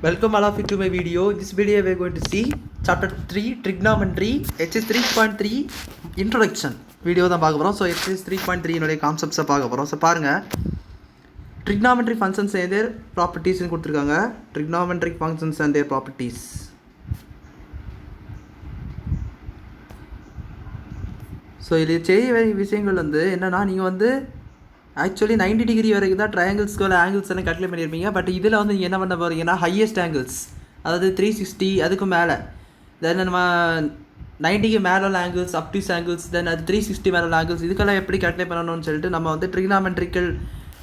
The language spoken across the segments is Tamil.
Welcome all of you to my video. In this video we are going to see chapter 3 trigonometry exercise 3.3 introduction video தான் பார்க்க போறோம். So exercise 3.3 னுடைய கான்செப்ட்ஸை பார்க்க போறோம். So பாருங்க trigonometry functions and their properties னு கொடுத்திருக்காங்க. Trigonometric functions and their properties. So இதில் செய்ய வேண்டிய விஷயங்கள் வந்து என்னன்னா நீங்க வந்து ஆக்சுவலி 90 டிகிரி வரைக்கும் தான் ட்ரையாங்கிள்ஸ்க்கு ஆங்கிள்ஸ் எல்லாம் கல்குலேட் பண்ணியிருப்பீங்க. பட் இதில் வந்து நீங்கள் என்ன பண்ண போகிறீங்கன்னா ஹையஸ்ட் ஆங்கிள்ஸ், அதாவது 360 அதுக்கு மேலே, தென் நம்ம 90க்கு மேலே உள்ள ஆங்கிள்ஸ், அப்டிஸ் ஆங்கிள்ஸ், தென் அது 360 மேலே உள்ள ஆங்கிள்ஸ், இதுக்கெல்லாம் எப்படி கால்குலேட் பண்ணணும்னு சொல்லிட்டு நம்ம வந்து ட்ரிகனாமெட்ரிக்கல்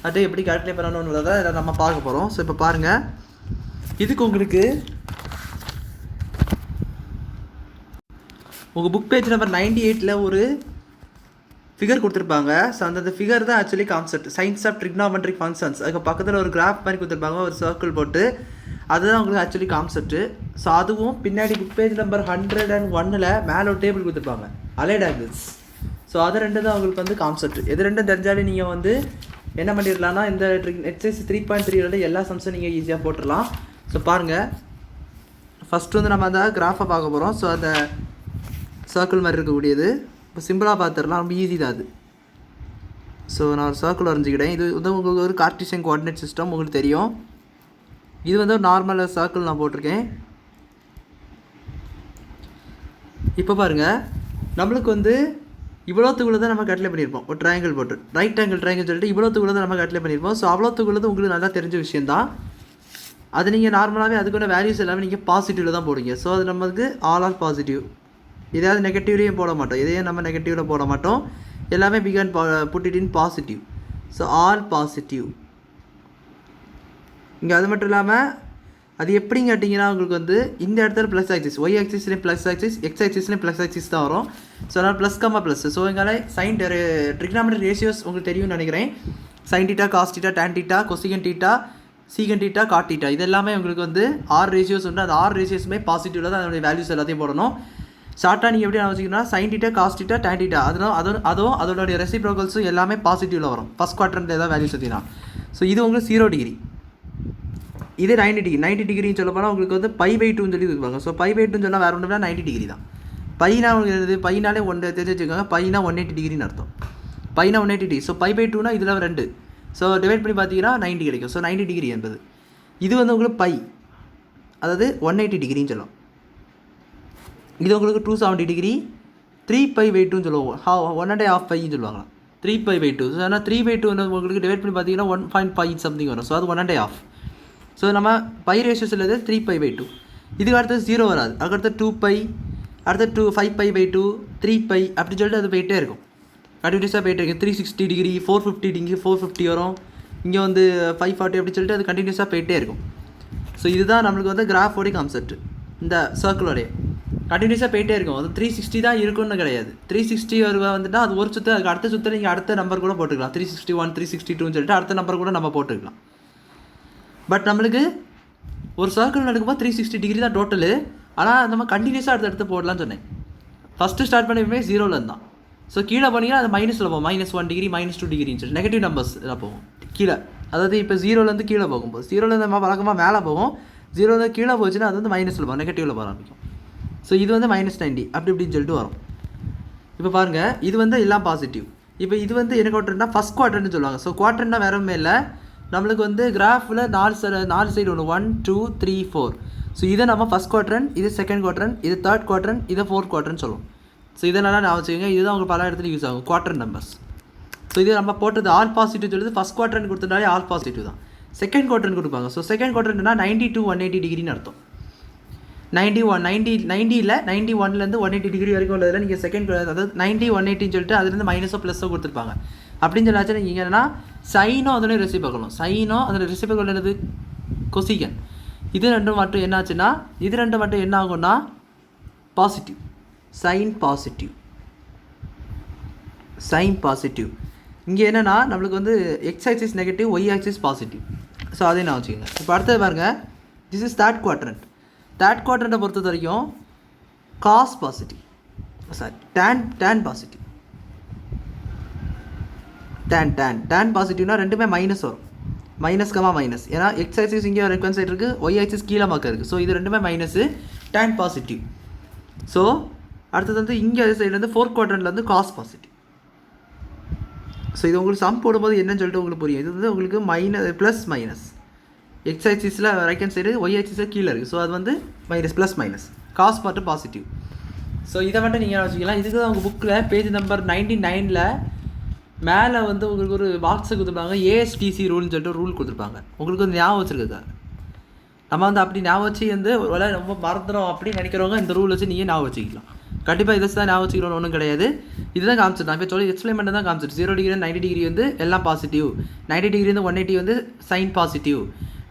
அது எப்படி கால்குலேட் பண்ணணுன்றதை நம்ம பார்க்க போகிறோம். ஸோ இப்போ பாருங்கள், இதுக்கு உங்களுக்கு உங்கள் புக் பேஜ் நம்பர் 98ல் ஒரு ஃபிகர் கொடுத்துருப்பாங்க. ஸோ அந்த ஃபிகர் தான் actually concept science of trigonometric functions. அதுக்கு பக்கத்தில் ஒரு கிராஃப் மாதிரி கொடுத்துருப்பாங்க, ஒரு சர்க்கிள் போட்டு, அதுதான் உங்களுக்கு ஆக்சுவலி கான்செப்ட்டு. ஸோ அதுவும் பின்னாடி புக் பேஜ் நம்பர் 101ல் மேலே ஒரு டேபிள் கொடுத்துருப்பாங்க அலைட் ஆங்கிள்ஸ். ஸோ அது ரெண்டு தான் உங்களுக்கு வந்து கான்செப்ட். எது ரெண்டும் தெரிஞ்சாலே நீங்கள் வந்து என்ன பண்ணிடலாம்னா இந்த எக்ஸசைஸ் 3.3 எல்லா சம்ஸும் நீங்கள் ஈஸியாக போட்டுடலாம். ஸோ பாருங்கள், ஃபஸ்ட்டு வந்து நம்ம அந்த கிராஃபை பார்க்க போகிறோம். ஸோ அந்த சர்க்கிள் மாதிரி இருக்கக்கூடியது இப்போ சிம்பிளாக பார்த்துடலாம், ரொம்ப ஈஸி தான் அது. ஸோ நான் ஒரு சர்க்கிள் வரைஞ்சிக்கிட்டேன். இது வந்து உங்களுக்கு ஒரு கார்ட்டீசியன் கோஆர்டினேட் சிஸ்டம் உங்களுக்கு தெரியும். இது வந்து ஒரு நார்மல் சர்க்கிள் நான் போட்டிருக்கேன். இப்போ பாருங்கள், நம்மளுக்கு வந்து இவ்வளோத்துக்குள்ளே தான் நம்ம கட்லே பண்ணியிருப்போம். ஒரு ட்ரையாங்கிள் போட்டு ரைட் ஆங்கிள் ட்ரையாங்கிள் சொல்லிட்டு இவ்வளோத்துக்குள்ளே தான் நம்ம கட்லே பண்ணியிருப்போம். ஸோ அவ்வளோத்துக்குள்ளது உங்களுக்கு நல்லா தெரிஞ்ச விஷயந்தான். அது நீங்கள் நார்மலாகவே அதுக்குள்ள வேல்யூஸ் எல்லாமே நீங்கள் பாசிட்டிவில் தான் போடுங்க. ஸோ அது நமக்கு ஆல் ஆர் பாசிட்டிவ், எதாவது நெகட்டிவ்லேயும் போட மாட்டோம், எதையும் நம்ம நெகட்டிவில் போட மாட்டோம், எல்லாமே we can put it in positive. So all positive. இங்கே அது மட்டும் இல்லாமல் அது எப்படின்னு கேட்டிங்கன்னா உங்களுக்கு வந்து இந்த இடத்துல ப்ளஸ் ஆக்சிஸ், ஒய் ஆக்சிஸ்லேயும் ப்ளஸ் ஆக்சிஸ், எக்ஸ் ஆக்சிஸ்லேயும் ப்ளஸ் ஆக்சிஸ் தான் வரும். ஸோ அதனால் ப்ளஸ் கம்மா ப்ளஸ். ஸோ எங்களை சைன் ட்ரிகனாமெட்ரிக் ரேஷியோஸ் உங்களுக்கு தெரியும்னு நினைக்கிறேன். Sine theta, cos theta, tan theta, cosecant theta, secant theta, cot theta, இது எல்லாமே உங்களுக்கு வந்து 6 ரேஷியோஸ் உண்டு. அந்த 6 ரேஷியோஸுமே பாசிட்டிவில் தான் அதனுடைய வேல்யூஸ் எல்லாத்தையும் போடணும். ஷார்ட்டாக நீங்கள் எப்படி வச்சுக்கிங்கன்னா sine theta, cos theta, tan theta, அதுவும் அதோடைய ரெசிப்ரோக்கல்ஸும் எல்லாமே பாசிட்டிவில் வரும். ஃபஸ்ட் குவாட்ரண்ட் ஏதாவது வேல்யூஸ் எடுத்தீங்கன்னா. ஸோ இது உங்களுக்கு 0 டிகிரி, இது 90 டிகிரின்னு சொல்ல போனால் உங்களுக்கு வந்து π/2ன்னு சொல்லி கொடுப்பாங்க. ஸோ π/2ன்னு சொன்னால் வேறு ஒன்றும் 90 டிகிரி தான். பைனா உங்களுக்கு பைனாலே ஒன்று தெரிஞ்சு வச்சுக்கோங்க, பைனா 180 டிகிரின்னு அர்த்தம். பைனா 180 டிகிரி. ஸோ π/2னா இதில் 2, ஸோ டிவைட் பண்ணி பார்த்தீங்கன்னா 90 கிடைக்கும். ஸோ 90 டிகிரி என்பது இது வந்து உங்களுக்கு பை, அதாவது 180 டிகிரின்னு சொல்லலாம். இது உங்களுக்கு 270 டிகிரி, 3π/2ன்னு சொல்லுவோம், 1.5 பைன்னு சொல்லுவாங்களா, 3π/2. ஸோ ஆனால் 3/2 உங்களுக்கு டிவைட் பண்ணி பார்த்தீங்கன்னா 1.5 சம்திங் வரும். ஸோ அது 1.5. ஸோ நம்ம பை ரேஷியோஸ் இல்லது 3π/2. இதுக்கு அடுத்தது 0 வராது, அதுக்கடுத்து 2π, அடுத்து 5π/2, 3π அப்படின்னு சொல்லிட்டு அது போயிட்டே இருக்கும், கண்டினியூஸாக போயிட்டே இருக்கும். 360 டிகிரி, 450 டிகிரி, 450 வரும், இங்கே வந்து 540 அப்படின்னு சொல்லிட்டு அது கண்டினியூஸாக போயிட்டே இருக்கும். ஸோ இதுதான் நம்மளுக்கு வந்து கிராஃபோடைய கான்செப்ட். இந்த சர்க்கிளோடைய கண்டினியூஸாக போயிட்டே இருக்கும். அது 360 தான் இருக்குன்னு கிடையாது. 360 வந்துட்டால் அது ஒரு சுற்று, அதுக்கு அடுத்த சுற்று நீங்கள் அடுத்த நம்பர் கூட போட்டுக்கலாம். 361, 362ன்னு சொல்லிட்டு அடுத்த நம்பர் கூட நம்ம போட்டுக்கலாம். பட் நம்மளுக்கு ஒரு சர்க்கிள் நடக்கும்போது 360 டிகிரி தான் டோட்டலு. ஆனால் நம்ம கண்டினியூஸாக அடுத்து போடலான்னு சொன்னேன். ஃபஸ்ட்டு ஸ்டார்ட் பண்ணி 0லேருந்து தான். ஸோ கீழே போனீங்கன்னா அது மைனஸில் போகும், -1 டிகிரி, -2 டிகிரின்னு சொல்லி நெகட்டிவ் நம்பர்ஸ் போகும் கீழே. அதாவது இப்போ 0லேருந்து கீழே போகும்போது 0லேருந்து நம்ம வழக்கமாக மேலே போகும், 0லேருந்து கீழே போச்சுன்னா அது வந்து மைனஸில் போகும், நெகட்டிவில் போக ஆரம்பிக்கும். ஸோ இது வந்து -90 அப்படி இப்படின்னு சொல்லிட்டு வரும். இப்போ பாருங்கள், இது வந்து எல்லாம் பாசிட்டிவ். இப்போ இது வந்து என்ன குவாட்ரண்ட்னா ஃபஸ்ட் குவாட்ரண்ட்னு சொல்லுவாங்க. ஸோ குவாட்ரண்ட்னா வேறமே இல்லை, நம்மளுக்கு வந்து கிராஃபில் 4 சைடு ஒன்று, 1 2 3 4. ஸோ இதை நம்ம ஃபஸ்ட் குவாட்ரண்ட், இது செகண்ட் குவாட்ரண்ட், இது தேர்ட் குவாட்ரண்ட், இதை ஃபோர்த் குவாட்ரண்ட் சொல்லுவோம். ஸோ இதனால் நான் வச்சுக்கோங்க, இதுதான் உங்களுக்கு பல இடத்துல யூஸ் ஆகும் குவாட்ரண்ட் நம்பர்ஸ். ஸோ இது நம்ம போட்டது ஆல் பாசிட்டிவ் சொல்லுது. ஃபஸ்ட் குவாட்ரண்ட் கொடுத்துட்டாலே ஆல் பாசிட்டிவ் தான். செகண்ட் குவாட்ரண்ட் கொடுப்பாங்க. ஸோ செகண்ட் குவாட்ரண்ட்னா 90 to 180 டிகிரின்னு அர்த்தம். 91லேருந்து 180 டிகிரி வரைக்கும் உள்ளதில் நீங்கள் செகண்ட், அதாவது 90 180ன்னு சொல்லிட்டு அதுலேருந்து மைனஸோ ப்ளஸோ கொடுத்துருப்பாங்க. அப்படின்னு சொல்லாச்சுன்னா நீங்கள் என்னென்னா சைனோ அதோட ரெசிபிக்கணும், சைனோ அதோட ரெசிபிக்கல் என்னது கொசிகன். இது ரெண்டும் மட்டும் என்னாச்சுன்னா இது ரெண்டும் மட்டும் என்ன ஆகும்னா positive, sine positive, sine positive. இங்கே என்னென்னா நம்மளுக்கு வந்து x axis negative, y axis positive. So அதே நான் வச்சுக்கோங்க. இப்போ அடுத்தது பாருங்கள், this is third quadrant. Third குவாட்ரண்ட்டை பொறுத்த வரைக்கும் cos positive, sorry tan positive. Tan பாசிட்டிவ்னா ரெண்டுமே மைனஸ் வரும். Minus comma minus. ஏன்னா எக்ஸ் ஆக்சிஸ் இங்கே ரெக்வன் சைடு இருக்குது, ஒய் ஆக்சிஸ் கீழே மாக்க இருக்குது. ஸோ இது ரெண்டுமே மைனஸு, tan பாசிட்டிவ். ஸோ அடுத்தது வந்து இங்கே சைட்லேருந்து ஃபோர்த் குவாட்ரண்ட்லேருந்து காஸ் பாசிட்டிவ். ஸோ இது உங்களுக்கு சம் போடும்போது என்னன்னு சொல்லிட்டு உங்களுக்கு புரியும். இது வந்து உங்களுக்கு ப்ளஸ் மைனஸ், எக்ஸ் ஆக்சிஸில் ரைட் ஹேண்ட் சைடு, ஒய் ஆக்சிஸில் கீழே இருக்குது. ஸோ அது வந்து minus plus minus, cos part positive. So இதை மட்டும் நீங்கள் வச்சுக்கலாம். இதுக்கு தான் உங்கள் புக்கில் பேஜ் நம்பர் 99ல் மேலே வந்து உங்களுக்கு ஒரு பாக்ஸை கொடுத்துருப்பாங்க, ஏஎஸ்டிசி ரூல்னு சொல்லிட்டு ரூல் கொடுத்துருப்பாங்க. உங்களுக்கு வந்து ஞாபகம் வச்சுருக்கா, நம்ம வந்து அப்படி ஞாபகம் வச்சு வந்து ரொம்ப மறந்துடும் அப்படின்னு நினைக்கிறவங்க இந்த ரூல் வச்சு நீங்கள் ஞாபகம் வச்சுக்கலாம். கண்டிப்பாக இதை தான் ஞாபகம் வச்சுக்கணும்னு ஒன்றும் கிடையாது. இதுதான் காமிச்சிட்டு நான் இப்போ சொல்லி எக்ஸ்பிளைன் பண்ணி தான் காமிச்சிட்டு. 0 டிகிரி 90 டிகிரி வந்து எல்லாம் பாசிட்டிவ், 90 டிகிரி வந்து 180 வந்து சைன் பாசிட்டிவ்,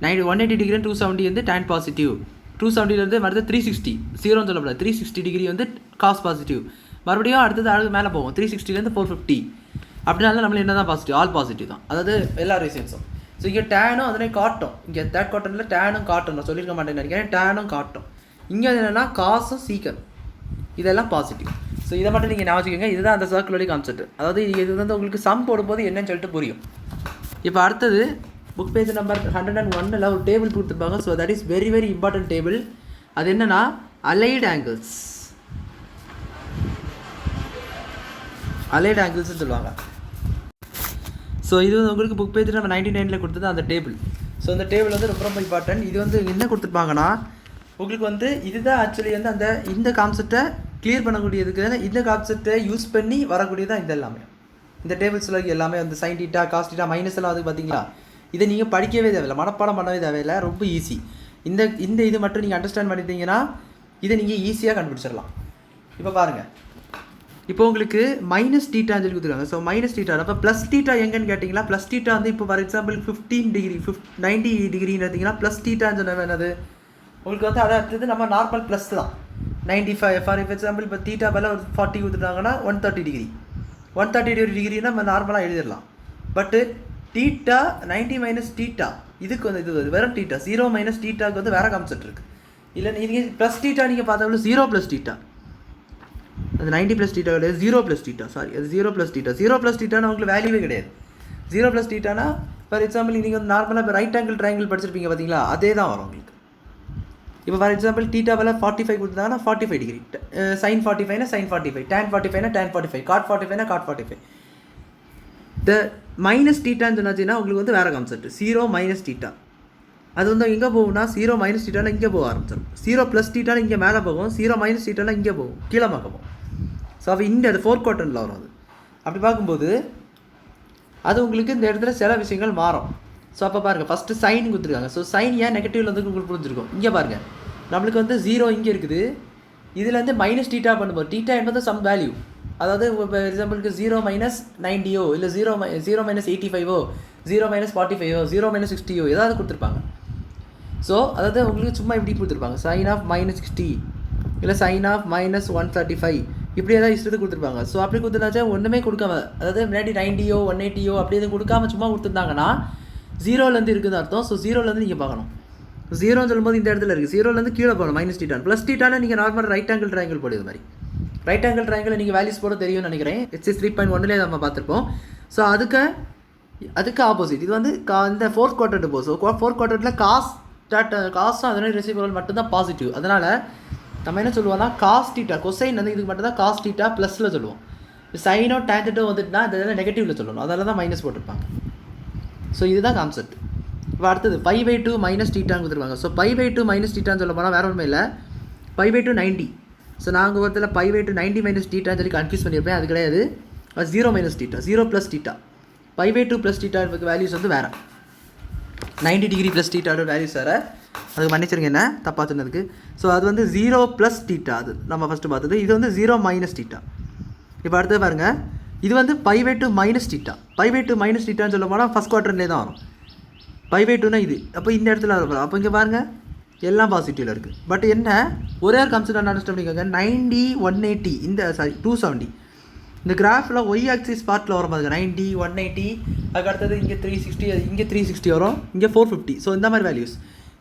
180 டிகிரி 270 வந்து tan பாசிட்டிவ், 270லேருந்து அடுத்து 360 0ன்னு சொல்லக்கூடாது, 360 டிகிரி வந்து காஸ் பாசிட்டிவ். மறுபடியும் அடுத்தது மேலே போகும் 360லேருந்து 450. அப்படினால நம்மளுக்கு என்ன தான் பாசிட்டிவ், ஆல் பாசிட்டிவ் தான், அதாவது எல்லா ரீசன்ஸும். ஸோ இங்கே டேனும் அதனே காட்டும். இங்கே தேர்ட் குவார்ட்டரில் டேனும் காட்டும், நான் சொல்லியிருக்க மாட்டேன்னு நினைக்கிறேன். டேனும் காட்டும். இங்கே என்னென்னா காசும் சீக்கன், இதெல்லாம் பாசிட்டிவ். ஸோ இதை மட்டும் நீங்கள் ஞாபகம் வச்சுக்கோங்க. இதுதான் அந்த சர்க்குலரி கான்செப்ட். அதாவது இது வந்து உங்களுக்கு சம் போடும்போது என்னன்னு சொல்லிட்டு புரியும். இப்போ அடுத்தது புக் பேஜ் நம்பர் 101ல் ஒரு டேபிள் கொடுத்துருப்பாங்க. So that is very very important table. அது என்னென்னா அலைடு ஆங்கிள்ஸ், அலைடு ஆங்கிள்ஸ்ன்னு சொல்லுவாங்க. ஸோ இது வந்து உங்களுக்கு புக் பேஜ் நம்ம 99ல் கொடுத்தது அந்த டேபிள். ஸோ அந்த டேபிள் வந்து ரொம்ப ரொம்ப இம்பார்ட்டன்ட். இது வந்து என்ன கொடுத்துருப்பாங்கன்னா உங்களுக்கு வந்து இதுதான் ஆக்சுவலி வந்து இந்த கான்செப்டை கிளியர் பண்ணக்கூடியதுக்கு, இந்த கான்செப்டை யூஸ் பண்ணி வரக்கூடியதான் இது எல்லாமே. இந்த டேபிள்ஸில் எல்லாமே வந்து sine theta, cos theta, minus எல்லாம் வந்து பார்த்தீங்களா, இதை நீங்கள் படிக்கவே தேவையில்லை, மனப்பாடம் பண்ணவே தேவையில்லை, ரொம்ப ஈஸி. இந்த இது மட்டும் நீங்கள் அண்டர்ஸ்டாண்ட் பண்ணிட்டீங்கன்னா இதை நீங்கள் ஈஸியாக கண்டுபிடிச்சிடலாம். இப்போ பாருங்கள், இப்போ உங்களுக்கு மைனஸ் டீட்டான்னு சொல்லி கொடுத்துருக்காங்க. ஸோ மைனஸ் டீட்டா, அப்போ ப்ளஸ் டீட்டா எங்கன்னு கேட்டிங்கன்னா, ப்ளஸ் டீட்டா வந்து இப்போ ஃபார் எக்ஸாம்பிள் 15 டிகிரி 90 டிகிரின்னு பார்த்தீங்கன்னா ப்ளஸ் டீட்டான்னு சொன்ன என்னது உங்களுக்கு வந்து அதை அடுத்தது நம்ம நார்மல் ப்ளஸ் தான் 95. ஃபார் எக்ஸாம்பிள் இப்போ டீட்டா மேலே ஒரு 40 கொடுத்துட்டாங்கன்னா 130 டிகிரி, 130 டிகிரினா நம்ம நார்மலாக எழுதிடலாம். பட்டு டீட்டா 90 மைனஸ் டீட்டா இதுக்கு வந்து இது வேறு டீட்டா, 0 மைனஸ் டீட்டாவுக்கு வந்து வேறு கான்செப்ட் இருக்குது. இல்லை நீங்கள் ப்ளஸ் டீட்டா நீங்கள் பார்த்தாலும் 0 ப்ளஸ் டீட்டா, அது 90 ப்ளஸ் டீட்டா கிடையாது, 0 ப்ளஸ் டீட்டா, சாரி அது 0 ப்ளஸ் டீட்டா. 0 ப்ளஸ் டீட்டானா உங்களுக்கு வேல்யூவே கிடையாது. 0 ப்ளஸ் டீட்டானா ஃபார் எக்ஸாம்பிள் நீங்கள் வந்து நார்மலாக இப்போ ரைட் ஆங்கிள் ட்ரையாங்கிள் படிச்சிருப்பீங்க பார்த்தீங்களா, அதே தான் வரும் உங்களுக்கு. இப்போ ஃபார் எக்ஸாம்பிள் டீட்டா வேலை 45 கொடுத்தாங்கன்னா 45 டிகிரி, சைன் 45னா சைன் 45, tan 45னா tan 45, காட் 45னா காட் 45. இந்த மைனஸ் டீட்டான்னு சொன்னாச்சுன்னா உங்களுக்கு வந்து வேறு கான்செப்ட் 0 மைனஸ் டீட்டா. அது வந்து எங்கே போகும்னா 0 மைனஸ் டீட்டானா இங்கே போக ஆரம்பிச்சிடும், 0 ப்ளஸ் டீட்டானா இங்கே மேலே போகும், 0 மைனஸ் டீட்டானா இங்கே போகும், கீழே போகும். ஸோ அப்போ இந்த அது ஃபோர்த் குவார்ட்டரில் வரும். அது அப்படி பார்க்கும்போது அது உங்களுக்கு இந்த இடத்துல சில விஷயங்கள் மாறும். ஸோ அப்போ பாருங்கள், ஃபஸ்ட்டு சைன் கொடுத்துருக்காங்க. ஸோ சைன் ஏன் நெகட்டிவ்ல வந்து உங்களுக்கு புரிஞ்சிருக்கும். இங்கே பாருங்கள், நம்மளுக்கு வந்து 0 இங்கே இருக்குது, இதில் வந்து மைனஸ் டீட்டா பண்ணும்போது டீட்டா என்பது சம் வேல்யூ, அதாவது இப்போ எக்ஸாம்பிளுக்கு 0 மைனஸ் 90ஓ இல்லை 0 மைனஸ் 85ஓ 0 மைனஸ் 45ஓ 0 மைனஸ் 60ஓ ஏதாவது கொடுத்துருப்பாங்க. ஸோ அதாவது உங்களுக்கு சும்மா இப்படி கொடுத்துருப்பாங்க, சைன் ஆஃப் மைனஸ் 60 இல்லை சைன் ஆஃப் மைனஸ் 135 இப்படி ஏதாவது இஷ்டத்துக்கு கொடுத்துருப்பாங்க. ஸோ அப்படி கொடுத்துருந்தாச்சா ஒன்றுமே கொடுக்காம, அதாவது முன்னாடி 90ஓ 180ஓ அப்படி எதுவும் கொடுக்காம சும்மா கொடுத்துருந்தாங்கன்னா 0லேருந்து இருக்குதுன்னு அர்த்தம். ஸோ 0லேருந்து நீங்கள் பார்க்கணும். 0ன்னு சொல்லும்போது இந்த இடத்துல இருக்குது, 0லேருந்து கீழே போகணும் மைனஸ் டீட்டான். ப்ளஸ் டீட்டான நீங்கள் நார்மல் ரைட் ஆங்கிள் ட்ரையாங்கிள் போடுது மாதிரி, ரைட் ஆங்கிள் ட்ரையாங்கிள் நீங்கள் வேல்யூஸ் போட தெரியும்னு நினைக்கிறேன். HC 3.1லே நம்ம பார்த்துருப்போம். ஸோ அதுக்கு ஆப்போசிட் இது வந்து இந்த ஃபோர்த் குவார்ட்டர் போகும். ஸோ ஃபோர்த் குவார்ட்டரில் காசும் அதனால் ரெசிபிள் மட்டும்தான் பாசிட்டிவ். அதனால் நம்ம என்ன சொல்லுவோம்னா காஸ் டீட்டா, கொசைன் வந்து இதுக்கு மட்டும் தான் காஸ் டீட்டா ப்ளஸில் சொல்லுவோம். சைனோ டேஞ்சட்டோ வந்துட்டுனா இதெல்லாம் நெகட்டிவில் சொல்லணும், அதனால தான் மைனஸ் போட்டிருப்பாங்க. ஸோ இதுதான் கான்செப்ட். இப்போ அடுத்தது 5/2 மைனஸ் டீட்டான்னு கொடுத்துருவாங்க. ஸோ 5/2 மைனஸ் டீட்டான்னு சொல்ல போனால் வேறு ஒன்றுமே இல்லை, 5/2 90. ஸோ நாங்கள் ஒருத்தர் 5/2 90 மைனஸ் டீட்டான்னு சொல்லி கன்ஃபியூஸ் பண்ணியிருப்பேன். அது கிடையாது, அது 0 minus theta, 0 plus theta. 5/2 plus theta values வந்து வேறு, 90 டிகிரி ப்ளஸ் டீட்டாவோட வேல்யூஸ் வேறு. அதுக்கு மன்னிச்சிருங்க என்ன தப்பாக சொன்னதுக்கு. ஸோ அது வந்து 0 ப்ளஸ் டீட்டா, அது நம்ம ஃபஸ்ட்டு பார்த்தது. இது வந்து 0 மைனஸ் டீட்டா. இப்போ அடுத்தது பாருங்கள், இது வந்து 5/2 மைனஸ் டீட்டா. 5/2 மைனஸ் டீட்டான்னு சொல்ல போனால் ஃபஸ்ட் குவார்ட்டர்லேயே தான் வரும். 5/2னா இது, அப்போ இந்த இடத்துல வரும். அப்போ இங்கே பாருங்கள் எல்லாம் பாசிட்டிவில் இருக்குது. பட் என்ன ஒரே ஒரு கான்செப்ட் அண்டர்ஸ்டாண்ட் பண்ணிக்கோங்க, 90 180 இந்த 270 இந்த கிராஃபில் ஒய் ஆக்சிஸ் பார்ட்டில் வரும் பாருங்க, 90 180, அதுக்கு அடுத்தது இங்கே 360, இங்கே 360 வரும், இங்கே 450. ஸோ இந்த மாதிரி வேல்யூஸ்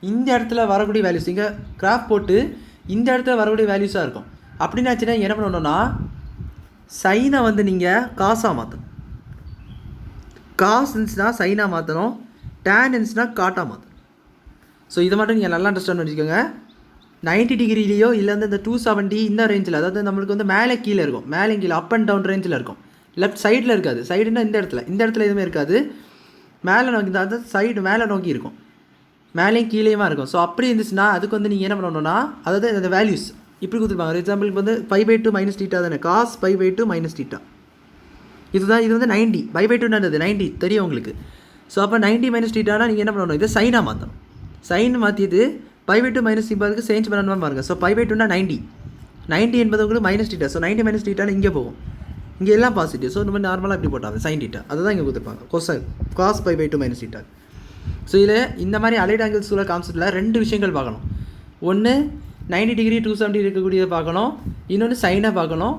இந்த இடத்துல வரக்கூடிய வேல்யூஸ் இங்கே கிராஃப் போட்டு இந்த இடத்துல வரக்கூடிய வேல்யூஸாக இருக்கும். அப்படின்னாச்சுன்னா என்ன பண்ணணும்னா சைனை வந்து நீங்கள் காசாக மாற்றணும், காசு இருந்துச்சுன்னா சைனாக மாற்றணும், tan இருந்துச்சுன்னா காட்டாக மாற்றும். ஸோ இதை மட்டும் நீங்கள் நல்லா அண்டர்ஸ்டாண்ட் பண்ணிக்கோங்க. 90 டிகிரிலேயோ இல்லை வந்து இந்த 270 இந்த ரேஞ்சில், அதாவது நம்மளுக்கு வந்து மேலே கீழே இருக்கும், மேலே கீழே அப் அண்ட் டவுன் ரேஞ்சில் இருக்கும். லெஃப்ட் சைடில் இருக்காது. சைடுன்னா இந்த இடத்துல எதுவுமே இருக்காது. மேலே நோக்கி தான், அதாவது சைடு மேலே நோக்கி இருக்கும், மேலேயும் கீழேயுமா இருக்கும். ஸோ அப்படி இருந்துச்சுன்னா அதுக்கு வந்து நீங்கள் என்ன பண்ணணும்னா, அதாவது அந்த வேல்யூஸ் இப்படி கொடுத்துருப்பாங்க. ஃபார் எக்ஸாம்பிளுக்கு வந்து π/2 மைனஸ் θ தானே, cos π/2 மைனஸ் θ. இதுதான், இது வந்து 90 π/2ன்றது 90 தெரியும் உங்களுக்கு. ஸோ அப்போ 90 மைனஸ் θனா நீங்கள் என்ன பண்ணணும், இதை சைனாக மாற்றணும். சைன் மாற்றிட்டு π/2 மைனஸ் சிம்பாலுக்கு சேஞ்ச் பண்ணணுமா பாருங்கள். ஸோ π/2னா 90 என்பது உங்களுக்கு மைனஸ் θ. ஸோ 90 மைனஸ் θனா இங்கே போகும், இங்கே எல்லாம் பாசிட்டிவ். ஸோ நம்ம நார்மலாக இப்படி போட்டாங்க sin θ, அதை தான் இங்கே கொடுத்துருப்பாங்க cos π/2 மைனஸ் θ. ஸோ இதில் இந்த மாதிரி அலைட் ஆங்கிள்ஸ் உள்ள கான்செப்டில் 2 விஷயங்கள் பார்க்கணும். ஒன்று 90 டிகிரி 270 இருக்கக்கூடியதை பார்க்கணும், இன்னொன்று சைனை பார்க்கணும்,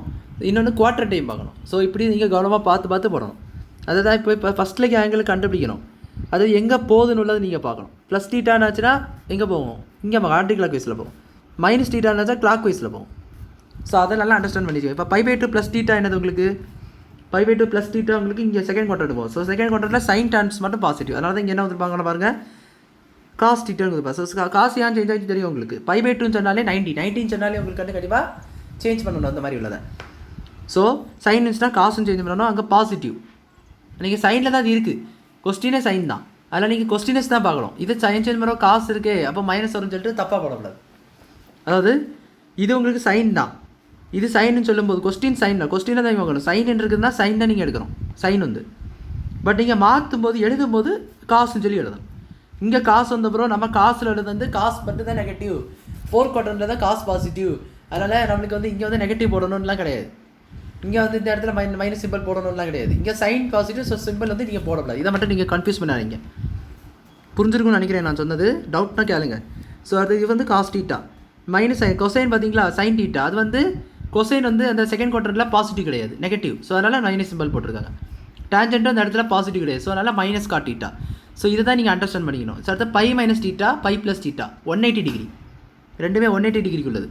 இன்னொன்று குவார்ட்டர் டைம் பார்க்கணும். ஸோ இப்படி நீங்கள் கவனமாக பார்த்து போடணும். அதை தான் இப்போ ஃபஸ்ட்டில் ஆங்கிள் கண்டுபிடிக்கணும். அது எங்கே போகுதுன்னு உள்ளது நீங்கள் பார்க்கணும். ப்ளஸ் θனாச்சுன்னா எங்கே போகும், இங்கே ஆன்டி கிளாக் வைஸில் போகும். மைனஸ் θனாச்சா கிளாக் வைஸில் போகும். ஸோ அதை நல்லா அண்டர்ஸ்டாண்ட் பண்ணிக்கோங்க. இப்போ π/2 ப்ளஸ் θ என்னது உங்களுக்கு, π/2 ப்ளஸ் θ உங்களுக்கு இங்கே செகண்ட் குவார்ட்டர் போகும். ஸோ செகண்ட் குவார்ட்டரில் சைன் டர்ன்ஸ் மட்டும் பாசிட்டிவ். அதனால தான் இங்கே என்ன வந்துருப்பாங்கன்னு பாருங்கள், காஸ் θன்னு கொடுப்பாங்க. ஸோ காஸ் ஏன் சேஞ்ச் ஆகிட்டு தெரியும் உங்களுக்கு. π/2 சொன்னாலே 90 சொன்னாலே உங்களுக்கு வந்து கண்டிப்பாக சேஞ்ச் பண்ணணும் அந்த மாதிரி உள்ளதை. ஸோ சைன் இருந்துச்சுன்னா காசும் சேஞ்ச் பண்ணணும், அங்கே பாசிட்டிவ். நீங்கள் சைனில் தான் அது இருக்குது, கொஸ்டினே சைன் தான், அதில் நீங்கள் கொஸ்டினஸ் தான் பார்க்கணும். இது சைன் சேஞ்ச் பண்ணுற காசு இருக்கே அப்போ மைனஸ் வரும்னு சொல்லிட்டு தப்பாக போடக்கூடாது. அதாவது இது உங்களுக்கு சைன் தான், இது சைன்னு சொல்லும்போது கொஸ்டின் சைன் தான், கொஸ்டினை தான் பார்க்கணும். சைன் இருக்குதுன்னா சைன் தான் நீங்கள் எடுக்கணும், சைன் வந்து. பட் நீங்கள் மாற்றும் போது எழுதும்போது காசுன்னு சொல்லி எழுதணும். இங்கே காசு வந்தப்பறம் நம்ம காசில் எழுது வந்து காசு மட்டும் தான் நெகட்டிவ், 4 குவார்ட்டரில் தான் காசு பாசிட்டிவ். அதனால் நம்மளுக்கு வந்து இங்கே வந்து நெகட்டிவ் போடணும்லாம் கிடையாது, இங்கே வந்து இந்த இடத்துல மைனஸ் சிம்பிள் போடணும்லாம் கிடையாது. இங்கே சைன் பாசிட்டிவ், ஸோ சிம்பிள் வந்து நீங்கள் போடக்கூடாது. இதை மட்டும் நீங்கள் கன்ஃபியூஸ் பண்ணாதீங்க. புரிஞ்சிருக்கும்னு நினைக்கிறேன் நான் சொன்னது. டவுட்னா கேளுங்க. ஸோ அது இது வந்து காஸ் θ மைனஸ் கொசைன் பார்த்தீங்களா, சைன் θ. அது வந்து கொசைன் வந்து அந்த செகண்ட் குவார்ட்டரில் பாசிட்டிவ் கிடையாது, நெகட்டிவ். ஸோ அதனால் மைனஸ் சிம்பிள் போட்டிருக்காங்க. டேஞ்சென்ட்டும் அந்த இடத்துல பாசிட்டிவ் கிடையாது, ஸோ அதனால் மைனஸ் காட் θ. ஸோ இதை தான் நீங்கள் அண்டர்ஸ்டாண்ட் பண்ணிக்கணும். ஸோ அடுத்து π மைனஸ் θ, π ப்ளஸ் θ 180 டிகிரி, ரெண்டுமே 180 டிகிரிக்கு உள்ளது.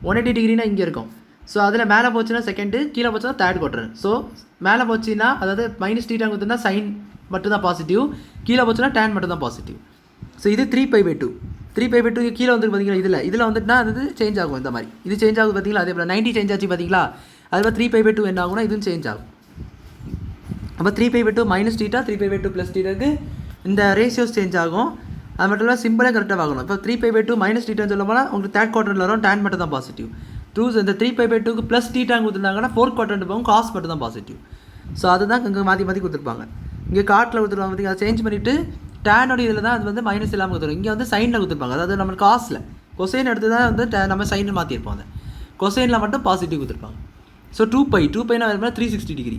180 டிகிரினா இங்கே இருக்கும். ஸோ அதில் மேலே போச்சுன்னா செகண்டு, கீழே போச்சுன்னா தேர்ட் குவார்ட்டர். ஸோ மேலே போச்சுன்னா அதாவது மைனஸ் θ கொடுத்துருந்தா சைன் மட்டும் தான் பாசிட்டிவ், கீழே போச்சுன்னா டேன் மட்டும் தான் பாசிட்டிவ். ஸோ இது 3π/2 கீழே வந்து பார்த்தீங்களா, இதில் வந்துட்டுனா அது சேஞ்ச் ஆகும். இந்த மாதிரி இது சேஞ்ச் ஆகுது பார்த்தீங்களா, அதே போல் 90 சேஞ்ச் ஆச்சு பார்த்தீங்களா, அதில் 3π/2 என்ன ஆகும்னா இதுவும் சேஞ்ச் ஆகும். அப்போ 3π/2 மைனஸ் θ 3π/2 ப்ளஸ் θக்கு இந்த ரேஷியோஸ் சேஞ்ச் ஆகும். அது மட்டும் இல்லாமல் சிம்பிளாக கரெக்டாக பார்க்கணும். இப்போ 3π/2 மைனஸ் θன்னு சொல்ல போனால் உங்களுக்கு தேர்ட் குவார்ட்டரில் வரும், டேன் மட்டும் தான் பாசிட்டிவ். இந்த 3π/2க்கு ப்ளஸ் θ கொடுத்துருந்தாங்கன்னா 4 குவார்ட்டர் போகும், காசு மட்டும் தான் பாசிட்டிவ். ஸோ அதுதான் இங்கே மாற்றி கொடுத்துருப்பாங்க. இங்கே காட்டில் கொடுத்துருவாங்க பார்த்தீங்கன்னா, அதை சேஞ்ச் பண்ணிவிட்டு டேனோட இதில் தான் அது வந்து மைனஸ் இல்லாமல் கொடுத்துருவோம். இங்கே வந்து சைனில் கொடுத்துருப்பாங்க, அதாவது நம்ம காசில் கொசைன் எடுத்து தான் வந்து நம்ம சைன் மாற்றிருப்போம். அதை கொசைனில் மட்டும் பாசிட்டிவ் கொடுத்துருப்பாங்க. ஸோ 2πனா வரும்போது 360 டிகிரி,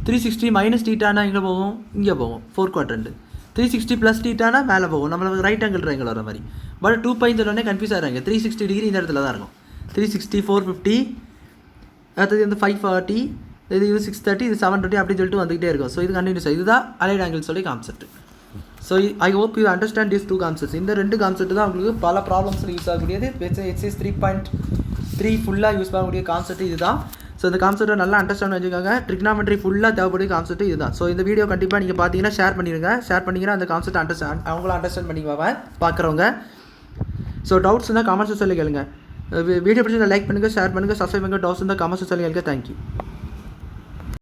360 மைனஸ் θனா எங்கே போகும், இங்கே போகும் 4 குவார்ட்டர். 360 ப்ளஸ் θனா மேலே போகும், நம்மளுக்கு ரைட் ஆங்கிள் ட்ரையாங்கிள் வர மாதிரி. பட் 2πன்னு சொன்னோடனே கன்ஃபியூஸ் ஆகிறாங்க. 360 டிகிரி இந்த இடத்துல தான் இருக்கும். 360 450, அடுத்தது வந்து 540, இது 630, இது 720 அப்படின்னு சொல்லிட்டு வந்துகிட்டே இருக்கும். ஸோ இது கண்டினியூஸ். இதுதான் அலைட் ஆங்கிள் சொல்லி concept. So I hope you understand this 2 concepts. இந்த 2 கான்செப்ட் தான் உங்களுக்கு பல ப்ராப்ளம்ஸில் யூஸ் ஆகக்கூடியது. எக்ஸைஸ் 3.3 ஃபுல்லாக யூஸ் பண்ணக்கூடிய கான்செப்ட் இதுதான். ஸோ இந்த கான்செப்ட்டை நல்லா அண்டர்ஸ்டாண்ட் வச்சுக்கோங்க. ட்ரிக்னாமெட்ரி ஃபுல்லாக தேவைக்கூடிய கான்செப்ட் இதுதான். ஸோ இந்த வீடியோ கண்டிப்பாக நீங்கள் பார்த்தீங்கன்னா ஷேர் பண்ணிடுங்க. ஷேர் பண்ணிங்கன்னா அந்த கான்செப்ட் அவங்களும் அண்டர்ஸ்டாண்ட் பண்ணிக்குவாங்க பார்க்குறவங்க. ஸோ டவுட்ஸ் இருந்தால் கமெண்ட்ஸ் சொல்லி கேளுங்க. வீடியோ பிடிச்சி லைக் பண்ணுங்கள், ஷேர் பண்ணுங்கள், சப்ஸ்கிரைப் பண்ணுங்கள். டவுட்ஸ் இருந்தால் கமெண்ட்ஸ் சொல்லி கேளுங்க. தேங்க்யூ.